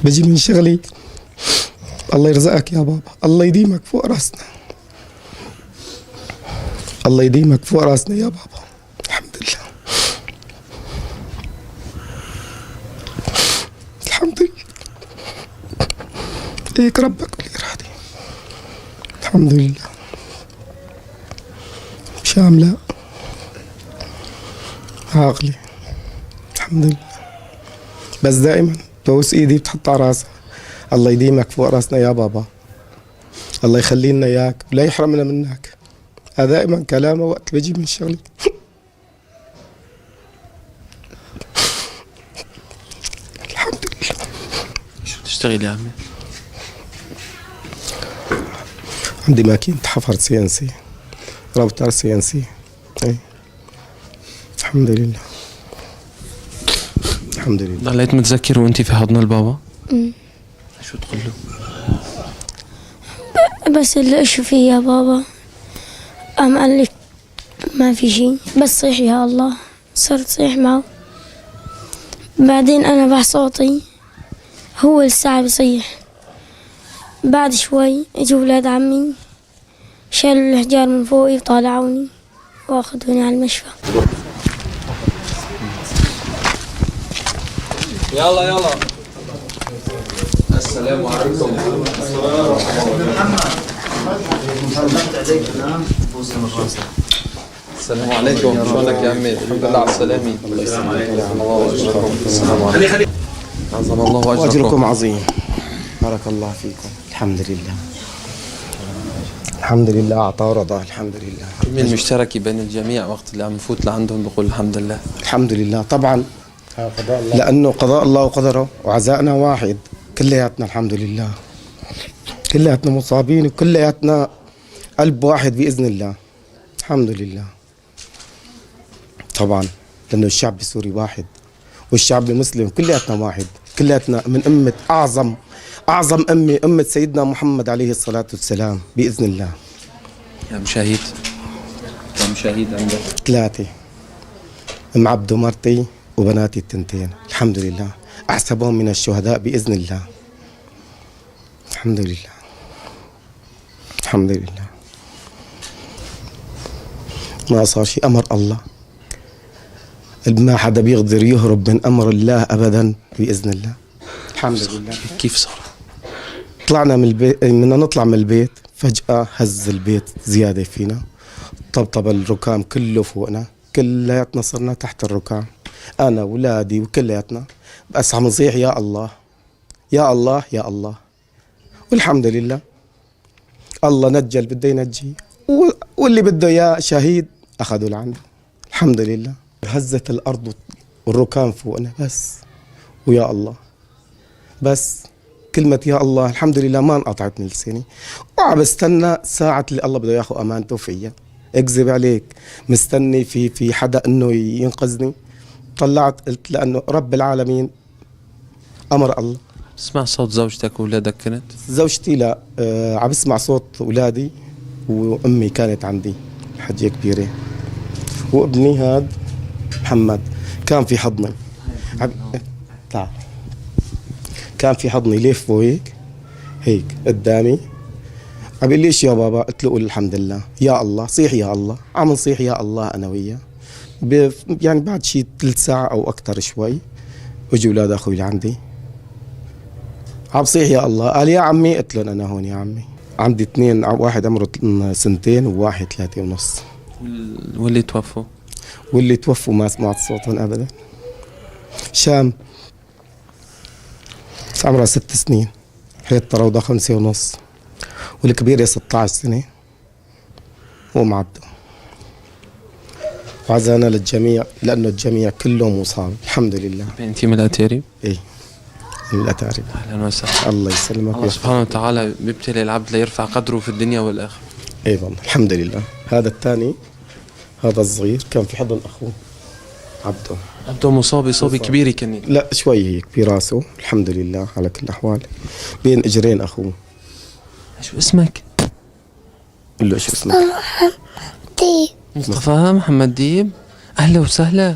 بجي من شغلي. الله يرزقك يا بابا، الله يديمك فوق راسنا، الله يديمك فوق راسنا يا بابا. الحمد لله الحمد لله، هيك ربك بالإرادة. الحمد لله. شاملة عاقلة الحمد لله، بس دائما بوس ايدي بتحط على راسها. الله يديمك فوق راسنا يا بابا، الله يخلي لنا اياك ولا يحرمنا منك. هذا دائما كلامه وقت بجي من شغلي. الحمد لله. شو بتشتغل يا عمي؟ عندي ماكينة حفر CNC، راوتر CNC. اي الحمد لله الحمد لله. ضليت متذكر وانت في حضن البابا؟ شو تقول له؟ بس اللي اشو فيه يا بابا قال لي ما في شي، بس صيح يا الله. صرت صيح معه، بعدين انا بح صوتي، هو لسه بصيح. بعد شوي اجوا ولاد عمي شالوا الحجار من فوقي وطالعوني واخذوني على المشفى. يلا يلا. السلام عليكم. السلام عليكم، شلونك يا عمي؟ الحمد لله على السلامة. الله يسلمك. الله أجركم. السلام عليكم. عظم الله أجركم. أجركم عظيم. بارك الله فيكم. الحمد لله الحمد لله، أعطى ورضى. الحمد لله. كلمة مشتركة بين الجميع وقت اللي عم نفوت لعندهم بقول الحمد لله. الحمد لله طبعا، لأنه قضاء الله وقدره وعزائنا واحد. كلياتنا الحمد لله، كلياتنا مصابين وكلياتنا قلب واحد بإذن الله. الحمد لله طبعا، لأنه الشعب السوري واحد والشعب المسلم كلياتنا واحد. كلياتنا من أمة أعظم أمة سيدنا محمد عليه الصلاة والسلام بإذن الله. يا مشاهد، يا مشاهد عندك 3 أم عبد ومرتي وبناتي التنتين. الحمد لله أحسبهم من الشهداء بإذن الله. الحمد لله الحمد لله. ما صار شيء، أمر الله. ما حدا بيقدر يهرب من أمر الله أبدا بإذن الله. الحمد لله. كيف صار؟ طلعنا من البيت، بدنا نطلع من البيت، فجأة هز البيت زيادة فينا، طبطب الركام كله فوقنا، كلياتنا صرنا تحت الركام، أنا ولادي وكلياتنا. بس عم نصيح يا الله يا الله يا الله، والحمد لله. الله نجى اللي بده ينجي، واللي بده يا شهيد أخذوا لعنده. الحمد لله. هزت الأرض والركام فوقنا بس، ويا الله بس. كلمة يا الله الحمد لله ما انقطعت من لساني، وعم بستنى ساعة اللي الله بده ياخذ أمانته فيا. اكذب عليك، مستني في حدا انه ينقذني. طلعت قلت لأنه رب العالمين أمر الله. اسمع صوت زوجتك وولادك كنت؟ زوجتي لا، عم بسمع صوت أولادي، وأمي كانت عندي حجة كبيرة، وابني هاد محمد كان في حضني. تعال، كان في حضني لف وهيك هيك قدامي. عم بيقول ليش يا بابا؟ قلت له قول الحمد لله يا الله. صيح يا الله. عم نصيح يا الله أنا وياه. يعني بعد شي 3 ساعة أو أكثر شوي اجوا أولاد أخوي لعندي، عم صيح يا الله. قال يا عمي. قلت لهم أنا هون يا عمي. عندي 2، واحد عمره 2 سنتين وواحد 3 ونص. واللي توفوا؟ واللي توفوا ما سمعت صوتهم أبدا. شام عمرها 6 سنين، حيط روضة 5 ونص، والكبيرة 16 سنة ومعبده. وعزانا للجميع لأنه الجميع كلهم مصاب الحمد لله. انت من الأتاري؟ ايه من الأتاري. أهلا وسهلا. الله يسلمك. الله سبحانه وتعالى بيبتلي العبد ليرفع قدره في الدنيا والآخرة. ايه والله الحمد لله. هذا الثاني، هذا الصغير كان في حضن أخوه عبده مصاب إصابة كبيرة كانت؟ لا شوي هيك براسه الحمد لله على كل الأحوال، بين إجرين أخوه. شو اسمك؟ قل له شو اسمك؟ ديب. مصطفى محمد ديب. أهلا وسهلا.